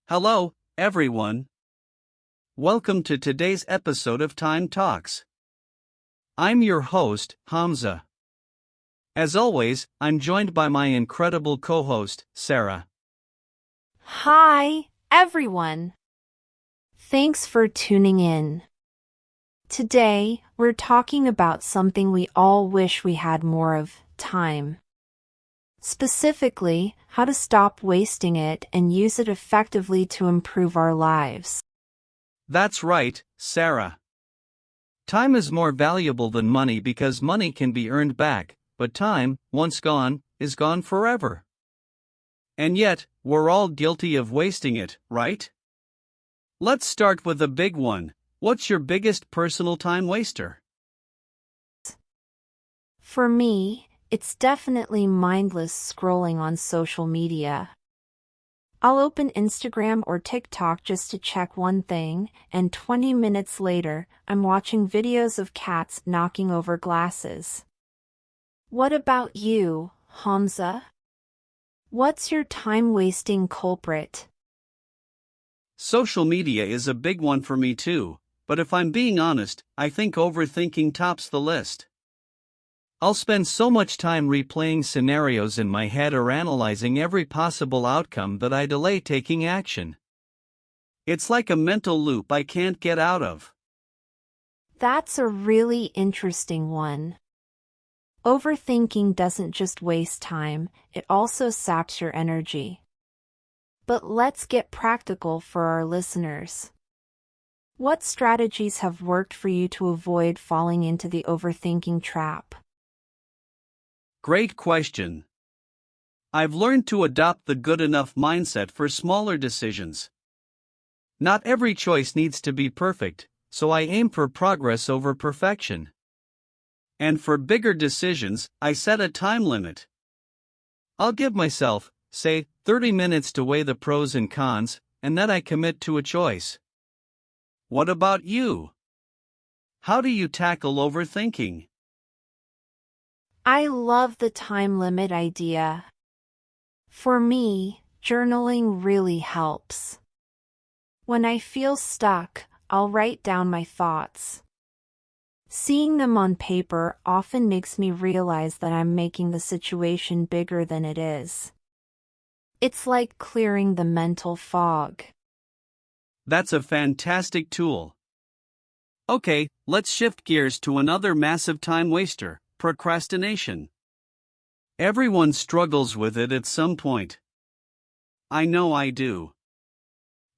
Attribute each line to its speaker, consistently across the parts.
Speaker 1: Hello, everyone. Welcome to today's episode of Time Talks. I'm your host, Hamza. As always, I'm joined by my incredible co-host, Sarah.
Speaker 2: Hi, everyone. Thanks for tuning in. Today, we're talking about something we all wish we had more of: time. Specifically, how to stop wasting it and use it effectively to improve our lives.
Speaker 1: That's right, Sarah. Time is more valuable than money because money can be earned back, but time, once gone, is gone forever. And yet, we're all guilty of wasting it, right? Let's start with a big one. What's your biggest personal time waster?
Speaker 2: For me, it's definitely mindless scrolling on social media. I'll open Instagram or TikTok just to check one thing, and 20 minutes later, I'm watching videos of cats knocking over glasses. What about you, Hamza? What's your time-wasting culprit?
Speaker 1: Social media is a big one for me too, but if I'm being honest, I think overthinking tops the list. I'll spend so much time replaying scenarios in my head or analyzing every possible outcome that I delay taking action. It's like a mental loop I can't get out of.
Speaker 2: That's a really interesting one. Overthinking doesn't just waste time, it also saps your energy. But let's get practical for our listeners. What strategies have worked for you to avoid falling into the overthinking trap?
Speaker 1: Great question. I've learned to adopt the good enough mindset for smaller decisions. Not every choice needs to be perfect, so I aim for progress over perfection. And for bigger decisions, I set a time limit. I'll give myself, say, 30 minutes to weigh the pros and cons, and then I commit to a choice. What about you? How do you tackle overthinking?
Speaker 2: I love the time limit idea. For me, journaling really helps. When I feel stuck, I'll write down my thoughts. Seeing them on paper often makes me realize that I'm making the situation bigger than it is. It's like clearing the mental fog.
Speaker 1: That's a fantastic tool. Okay, let's shift gears to another massive time waster: procrastination. Everyone struggles with it at some point. I know I do.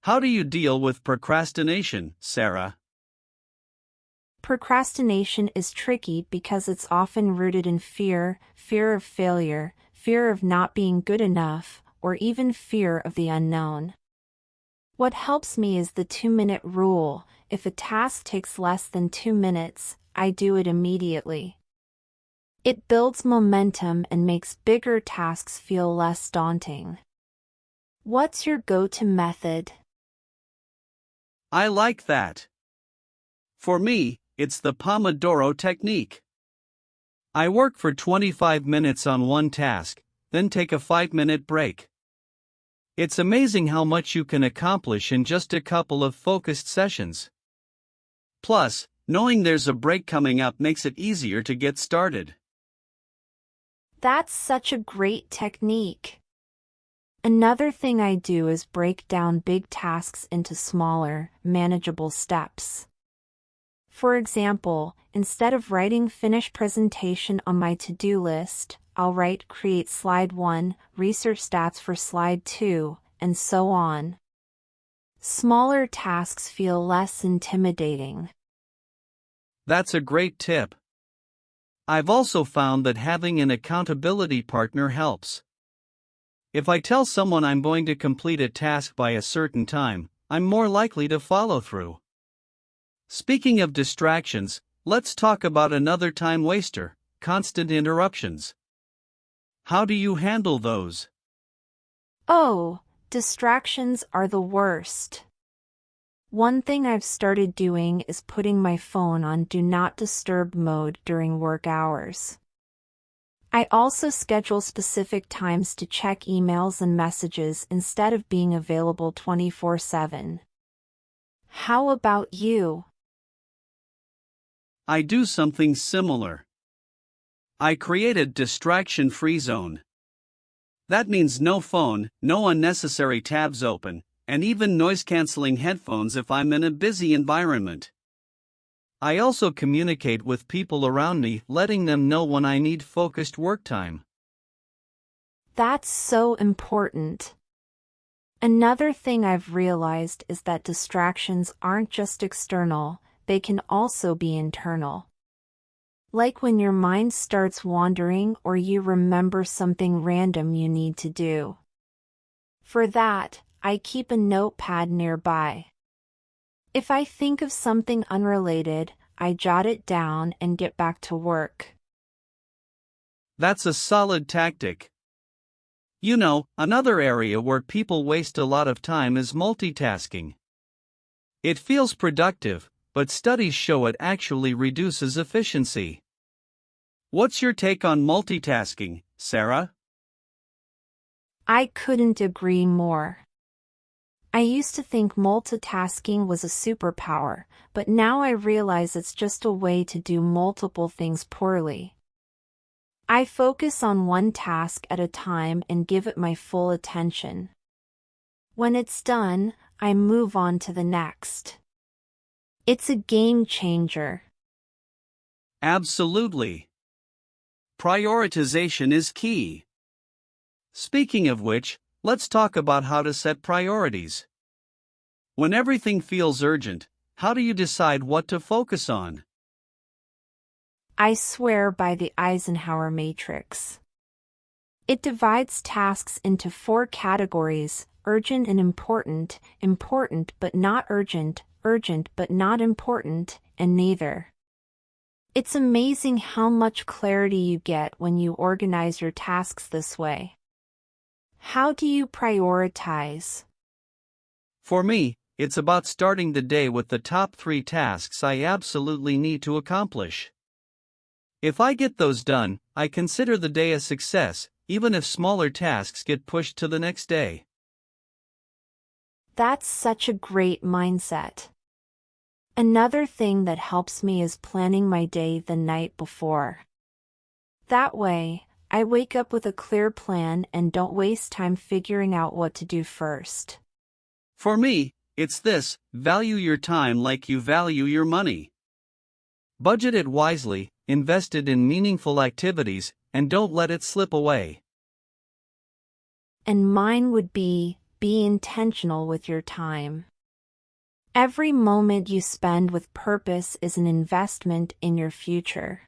Speaker 1: How do you deal with procrastination, Sarah?
Speaker 2: Procrastination is tricky because it's often rooted in fear of failure, fear of not being good enough, or even fear of the unknown. What helps me is the 2-minute rule. If a task takes less than 2 minutes, I do it immediately. It builds momentum and makes bigger tasks feel less daunting. What's your go-to method?
Speaker 1: I like that. For me, it's the Pomodoro technique. I work for 25 minutes on one task, then take a 5-minute break. It's amazing how much you can accomplish in just a couple of focused sessions. Plus, knowing there's a break coming up makes it easier to get started.
Speaker 2: That's such a great technique. Another thing I do is break down big tasks into smaller, manageable steps. For example, instead of writing finish presentation on my to-do list, I'll write create slide 1, research stats for slide 2, and so on. Smaller tasks feel less intimidating.
Speaker 1: That's a great tip. I've also found that having an accountability partner helps. If I tell someone I'm going to complete a task by a certain time, I'm more likely to follow through. Speaking of distractions, let's talk about another time waster: constant interruptions. How do you handle those?
Speaker 2: Oh, distractions are the worst. One thing I've started doing is putting my phone on Do Not Disturb mode during work hours. I also schedule specific times to check emails and messages instead of being available 24/7. How about you?
Speaker 1: I do something similar. I create a distraction-free zone. That means no phone, no unnecessary tabs open, and even noise-canceling headphones if I'm in a busy environment. I also communicate with people around me, letting them know when I need focused work time.
Speaker 2: That's so important. Another thing I've realized is that distractions aren't just external, they can also be internal. Like when your mind starts wandering or you remember something random you need to do. For that, I keep a notepad nearby. If I think of something unrelated, I jot it down and get back to work.
Speaker 1: That's a solid tactic. You know, another area where people waste a lot of time is multitasking. It feels productive, but studies show it actually reduces efficiency. What's your take on multitasking, Sarah?
Speaker 2: I couldn't agree more. I used to think multitasking was a superpower, but now I realize it's just a way to do multiple things poorly. I focus on one task at a time and give it my full attention. When it's done, I move on to the next. It's a game changer.
Speaker 1: Absolutely. Prioritization is key. Speaking of which, let's talk about how to set priorities. When everything feels urgent, how do you decide what to focus on?
Speaker 2: I swear by the Eisenhower matrix. It divides tasks into 4 categories: urgent and important, important but not urgent, urgent but not important, and neither. It's amazing how much clarity you get when you organize your tasks this way. How do you prioritize?
Speaker 1: For me, it's about starting the day with the top 3 tasks I absolutely need to accomplish. If I get those done, I consider the day a success, even if smaller tasks get pushed to the next day.
Speaker 2: That's such a great mindset. Another thing that helps me is planning my day the night before. That way, I wake up with a clear plan and don't waste time figuring out what to do first.
Speaker 1: For me, it's this: value your time like you value your money. Budget it wisely, invest it in meaningful activities, and don't let it slip away.
Speaker 2: And mine would be intentional with your time. Every moment you spend with purpose is an investment in your future.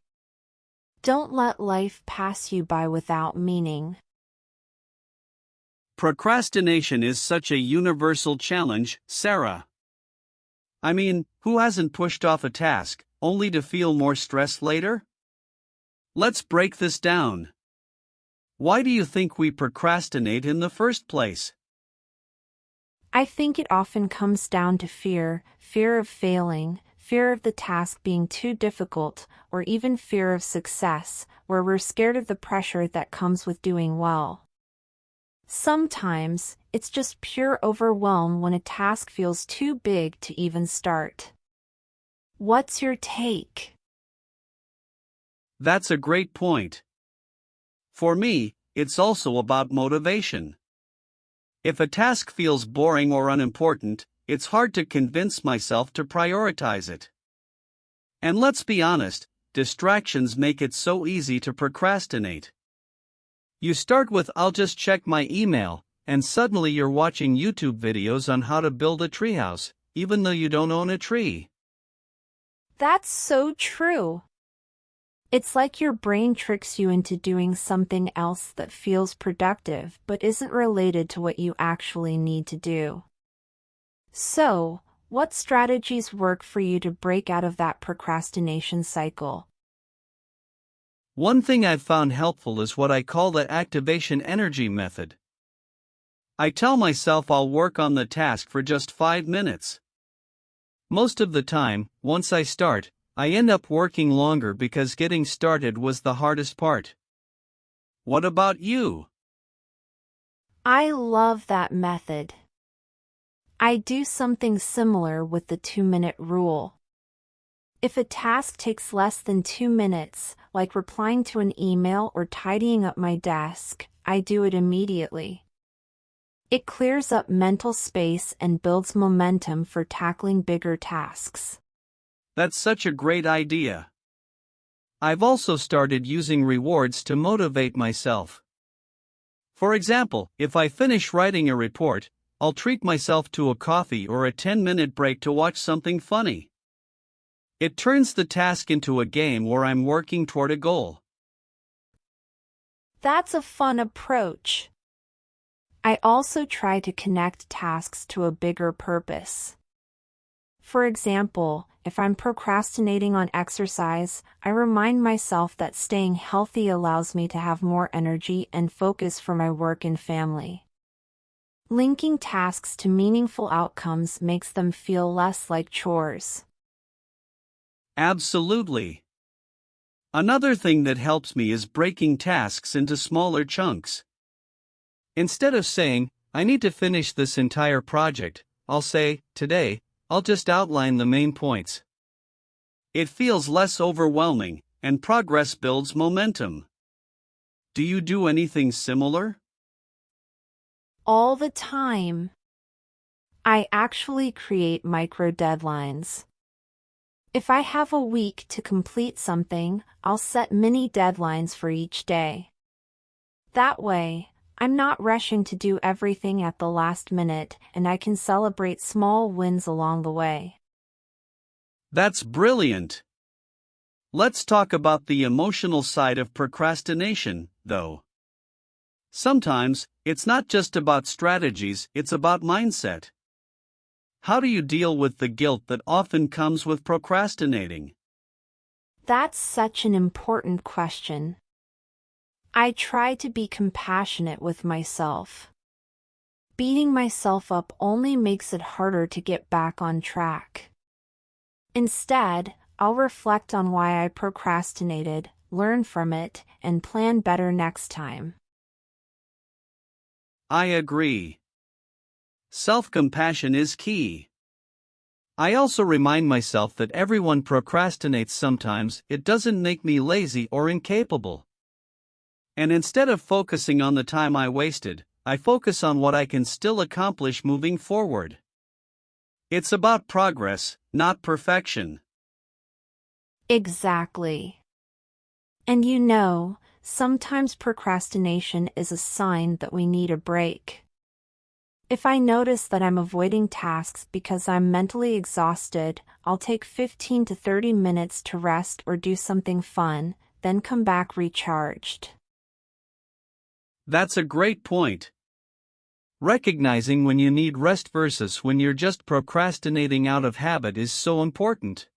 Speaker 2: Don't let life pass you by without meaning.
Speaker 1: Procrastination is such a universal challenge, Sarah. I mean, who hasn't pushed off a task, only to feel more stressed later? Let's break this down. Why do you think we procrastinate in the first place?
Speaker 2: I think it often comes down to fear of failing, fear of the task being too difficult, or even fear of success, where we're scared of the pressure that comes with doing well. Sometimes, it's just pure overwhelm when a task feels too big to even start. What's your take?
Speaker 1: That's a great point. For me, it's also about motivation. If a task feels boring or unimportant, it's hard to convince myself to prioritize it. And let's be honest, distractions make it so easy to procrastinate. You start with "I'll just check my email," and suddenly you're watching YouTube videos on how to build a treehouse, even though you don't own a tree.
Speaker 2: That's so true. It's like your brain tricks you into doing something else that feels productive but isn't related to what you actually need to do. So, what strategies work for you to break out of that procrastination cycle?
Speaker 1: One thing I've found helpful is what I call the activation energy method. I tell myself I'll work on the task for just 5 minutes. Most of the time, once I start, I end up working longer because getting started was the hardest part. What about you?
Speaker 2: I love that method. I do something similar with the 2-minute rule. If a task takes less than 2 minutes, like replying to an email or tidying up my desk, I do it immediately. It clears up mental space and builds momentum for tackling bigger tasks.
Speaker 1: That's such a great idea. I've also started using rewards to motivate myself. For example, if I finish writing a report, I'll treat myself to a coffee or a 10-minute break to watch something funny. It turns the task into a game where I'm working toward a goal.
Speaker 2: That's a fun approach. I also try to connect tasks to a bigger purpose. For example, if I'm procrastinating on exercise, I remind myself that staying healthy allows me to have more energy and focus for my work and family. Linking tasks to meaningful outcomes makes them feel less like chores.
Speaker 1: Absolutely. Another thing that helps me is breaking tasks into smaller chunks. Instead of saying, I need to finish this entire project, I'll say, today, I'll just outline the main points. It feels less overwhelming, and progress builds momentum. Do you do anything similar?
Speaker 2: All the time. I actually create micro deadlines. If I have a week to complete something, I'll set mini deadlines for each day. That way, I'm not rushing to do everything at the last minute, and I can celebrate small wins along the way.
Speaker 1: That's brilliant. Let's talk about the emotional side of procrastination, though. Sometimes, it's not just about strategies, it's about mindset. How do you deal with the guilt that often comes with procrastinating?
Speaker 2: That's such an important question. I try to be compassionate with myself. Beating myself up only makes it harder to get back on track. Instead, I'll reflect on why I procrastinated, learn from it, and plan better next time.
Speaker 1: I agree. Self-compassion is key. I also remind myself that everyone procrastinates sometimes. It doesn't make me lazy or incapable. And instead of focusing on the time I wasted, I focus on what I can still accomplish moving forward. It's about progress, not perfection.
Speaker 2: Exactly. And sometimes procrastination is a sign that we need a break. If I notice that I'm avoiding tasks because I'm mentally exhausted, I'll take 15 to 30 minutes to rest or do something fun, then come back recharged.
Speaker 1: That's a great point. Recognizing when you need rest versus when you're just procrastinating out of habit is so important.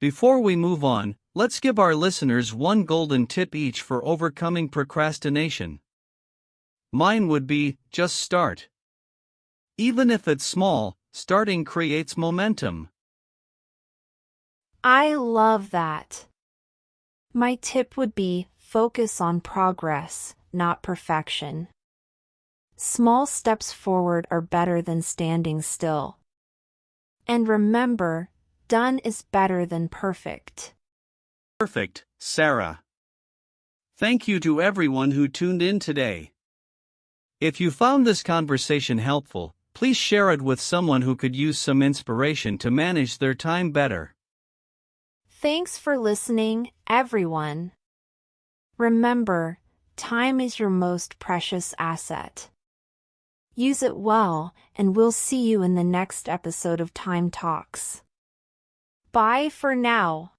Speaker 1: Before we move on, let's give our listeners one golden tip each for overcoming procrastination. Mine would be, just start. Even if it's small, starting creates momentum.
Speaker 2: I love that. My tip would be, focus on progress, not perfection. Small steps forward are better than standing still. And remember, done is better than perfect.
Speaker 1: Perfect, Sarah. Thank you to everyone who tuned in today. If you found this conversation helpful, please share it with someone who could use some inspiration to manage their time better.
Speaker 2: Thanks for listening, everyone. Remember, time is your most precious asset. Use it well, and we'll see you in the next episode of Time Talks. Bye for now.